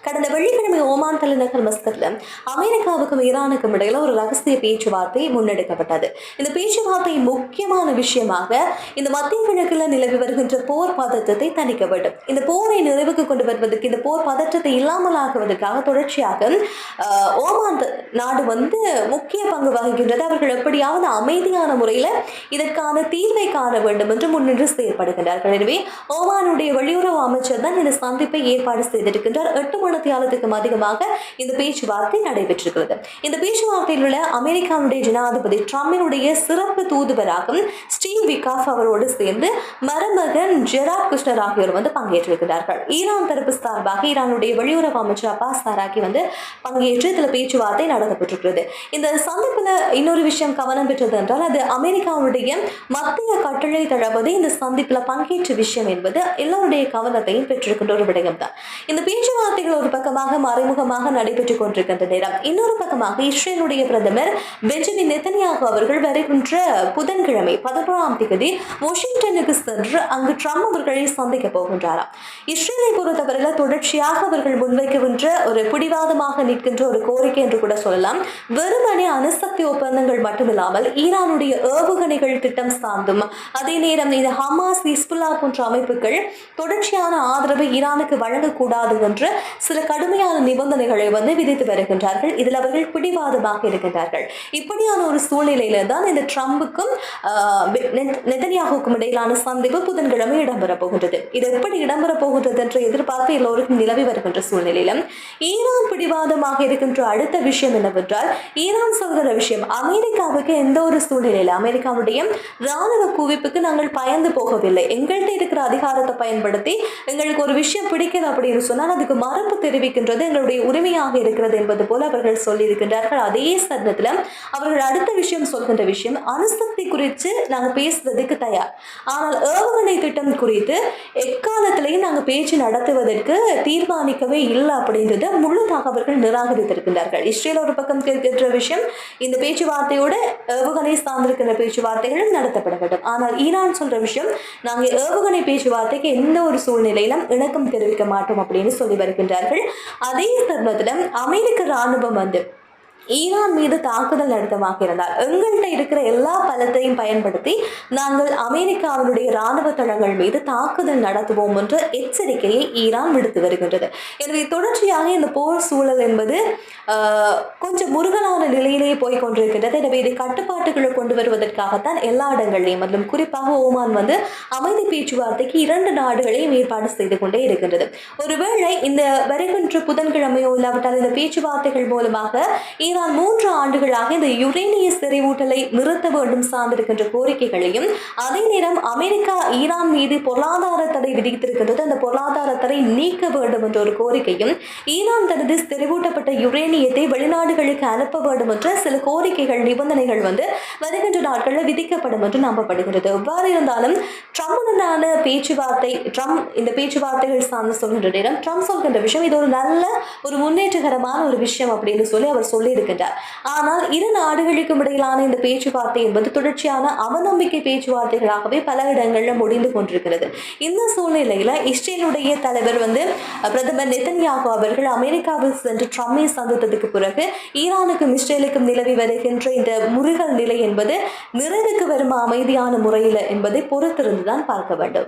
கடந்த வெள்ளிக்கிழமை ஓமான் தலைநகர் மஸ்கட்ல அமெரிக்காவுக்கும் ஈரானுக்கும் இடையில ஒரு ரகசிய பேச்சுவார்த்தை முன்னெடுக்கப்பட்டது. இந்த பேச்சுவார்த்தை முக்கியமான விஷயமாக இந்த மத்திய கிழக்கில் நிலவி வருகின்ற போர் பதற்றத்தை தணிக்க வேண்டும். இந்த போரை நிறைவுக்கு கொண்டு வருவதற்கு, இந்த போர் பதற்றத்தை இல்லாமல் ஆக்குவதற்காக தொடர்ச்சியாக ஓமான் நாடு முக்கிய பங்கு வகிக்கின்றது. அவர்கள் எப்படியாவது அமைதியான முறையில் இதற்கான தீர்வை காண வேண்டும் என்று முன்னின்று செயல்படுகின்றார்கள். எனவே ஓமானுடைய வெளியுறவு அமைச்சர் தான் இந்த சந்திப்பை ஏற்பாடு செய்திருக்கின்றார். 8 மணித்தியாலத்துக்கும் அதிகமாக இந்த பேச்சுவார்த்தை நடைபெற்றிருக்கிறது. இந்த பேச்சுவார்த்தையில் உள்ள அமெரிக்காவுடைய ஜனாதிபதி ட்ரம்பினுடைய சிறப்பு தூதுவராக ஸ்டீவ் விகாஃப் அவரோடு சேர்ந்து மருமகன் ஜெராட் குஷ்னர் ஆகியோர் பங்கேற்றிருக்கிறார்கள். ஈரான் தரப்பு சார்பாக ஈரானுடைய வெளியுறவு அமைச்சர் அப்பாஸ் ஆராகி பங்கேற்று இதில் பேச்சுவார்த்தை நடத்தப்பட்டிருக்கிறது. இந்த சந்திப்பில் இன்னொரு விஷயம் கவனம் பெற்றது என்றால் அது அமெரிக்காவுடைய மத்திய கட்டளை தளபதி இந்த சந்திப்பில் பங்கேற்ற விஷயம் என்பது எல்லோருடைய கவனத்தையும் பெற்றிருக்கின்ற ஒரு விடயம் தான். இந்த பேச்சுவார்த்தைகள் ஒரு பக்கமாக மறைமுகமாக நடைபெற்றுக் கொண்டிருக்கின்ற நேரம், இன்னொரு பக்கமாக இஸ்ரேலுடைய பிரதமர் பெஞ்சமின் நெத்தன்யாகு அவர்கள் வருகின்ற புதன்கிழமை 11ஆம் தேதி வாஷிங்டனுக்கு சென்று அங்கு ட்ரம்ப் அவர்களை சந்திக்க போகின்றாராம். இஸ்ரேலை பொறுத்தவரையில் தொடர்ச்சியாக அவர்கள் முன்வைக்கின்ற ஒரு பிடிவாதமாக நிற்கின்ற ஒரு கோரிக்கை என்று கூட சொல்லலாம். வெறுமனே அணுசக்தி ஒப்பந்தங்கள் மட்டுமில்லாமல் ஈரானுடைய ஏவுகணைகள் திட்டம் சார்ந்தும், அதே நேரம் இந்த ஹமாஸ், ஹிஸ்புல்லா போன்ற அமைப்புகள் தொடர்ச்சியான ஆதரவை ஈரானுக்கு வழங்கக்கூடாது என்று சில கடுமையான நிபந்தனைகளை விதித்து வருகின்றார்கள். இதில் அவர்கள் பிடிவாதமாக இருக்கின்றார்கள். இப்படியான ஒரு சூழ்நிலையில தான் இந்த ட்ரம்புக்கும் நெதன்யாகுக்கும் இடையிலான சந்திப்பு புதன்கிழமை இடம்பெறப் போகின்றது. இது எப்படி இடம்பெறப் போகின்றது என்ற எதிர்பார்ப்பு எல்லோருக்கும் நிலவி வருகின்ற சூழ்நிலையிலும் ஈரான் பிடிவாதமாக இருக்கின்ற அடுத்த விஷயம் என்னவென்றால், ஈரான் சொல்கிற விஷயம் அமெரிக்காவுக்கு எந்த ஒரு சூழ்நிலையில அமெரிக்காவுடைய ராணுவ குவிப்புக்கு நாங்கள் பயந்து போகவில்லை, எங்கள்கிட்ட இருக்கிற அதிகாரத்தை பயன்படுத்தி எங்களுக்கு ஒரு விஷயம் பிடிக்கல அப்படின்னு சொன்னால் அதுக்கு மறுப்பு தெரிவிக்கின்றது எங்களுடைய உரிமையாக இருக்கிறது என்பது போல அவர்கள் சொல்லியிருக்கின்றார்கள். அதே சந்தத்தில் அவர்கள் அடுத்த விஷயம் சொல்கின்ற விஷயம், அணுசக்தி குறித்து நாங்கள் பேசுவதற்கு தயார், ஆனால் ஏவுகணை திட்டம் குறித்து எக்காலத்திலையும் நாங்கள் பேச்சு நடத்துவதற்கு தீர்மானிக்கவே இல்லை அப்படின்றத முழுதாக அவர்கள் நிராகரித்திருக்கின்றார்கள். இஸ்ரேல் ஒரு பக்கம் கேட்கின்ற விஷயம், இந்த பேச்சுவார்த்தையோட ஏவுகணை சார்ந்திருக்கின்ற பேச்சுவார்த்தைகளும் நடத்தப்பட வேண்டும். ஆனால் ஈரான் சொல்ற விஷயம், நாங்கள் ஏவுகணை பேச்சுவார்த்தைக்கு எந்த ஒரு சூழ்நிலையிலும் இணக்கம் தெரிவிக்க மாட்டோம் அப்படின்னு சொல்லி வருகின்றார்கள். அதே தருணத்தில் அமெரிக்க ராணுவம் ஈரான் மீது தாக்குதல் நடத்தமாக இருந்தால் எங்கள்கிட்ட இருக்கிற எல்லா பலத்தையும் பயன்படுத்தி நாங்கள் அமெரிக்காவினுடைய இராணுவ தளங்கள் மீது தாக்குதல் நடத்துவோம் என்ற எச்சரிக்கையை ஈரான் விடுத்து வருகின்றது. எனவே தொடர்ச்சியாக இந்த போர் சூழல் என்பது கொஞ்சம் முருகலான நிலையிலேயே போய் கொண்டிருக்கின்றது. எனவே இதை கட்டுப்பாட்டுகளை கொண்டு வருவதற்காகத்தான் எல்லா இடங்களையும், மற்றும் குறிப்பாக ஓமான் அமைதி பேச்சுவார்த்தைக்கு 2 நாடுகளையும் ஏற்பாடு செய்து கொண்டே இருக்கின்றது. ஒருவேளை இந்த வருகின்ற புதன்கிழமையோ இல்லாவிட்டால் இந்த பேச்சுவார்த்தைகள் மூலமாக ஈரான் 3 ஆண்டுகளாக இந்த யுரேனிய செறிவூட்டலை நிறுத்த வேண்டும் சார்ந்திருக்கின்ற கோரிக்கைகளையும், அதே நேரம் அமெரிக்கா ஈரான் மீது பொருளாதார தடை விதித்திருக்கின்றது, அந்த பொருளாதார தடை நீக்க வேண்டும் என்ற ஒரு கோரிக்கையும், ஈரான் தனது செறிவூட்டப்பட்ட யுரேனியத்தை வெளிநாடுகளுக்கு அனுப்ப வேண்டும் என்ற சில கோரிக்கைகள், நிபந்தனைகள் வருகின்ற நாட்களில் விதிக்கப்படும் என்று நம்பப்படுகிறது. எவ்வாறு இருந்தாலும் ட்ரம்புடனான பேச்சுவார்த்தை, ட்ரம்ப் இந்த பேச்சுவார்த்தைகள் சார்ந்து சொல்கின்ற நேரம் ட்ரம்ப் சொல்கின்ற விஷயம் இது ஒரு நல்ல ஒரு முன்னேற்றகரமான ஒரு விஷயம் அப்படின்னு சொல்லி அவர் சொல்லி இருக்கின்றார். ஆனால் 2 நாடுகளுக்கும் இடையிலான இந்த பேச்சுவார்த்தை என்பது தொடர்ச்சியான அவநம்பிக்கை பேச்சுவார்த்தைகளாகவே பல இடங்களில் முடிந்து கொண்டிருக்கிறது. இந்த சூழ்நிலையில இஸ்ரேலுடைய தலைவர் பிரதமர் நெதன்யாகு அவர்கள் அமெரிக்காவில் சென்று ட்ரம்பை சந்தித்ததுக்கு பிறகு ஈரானுக்கும் இஸ்ரேலுக்கும் நிலவி வருகின்ற இந்த முருகல் நிலை என்பது நிறைவுக்கு வரும் அமைதியான முறையில் என்பதை பொறுத்திருந்துதான் பார்க்க வேண்டும்.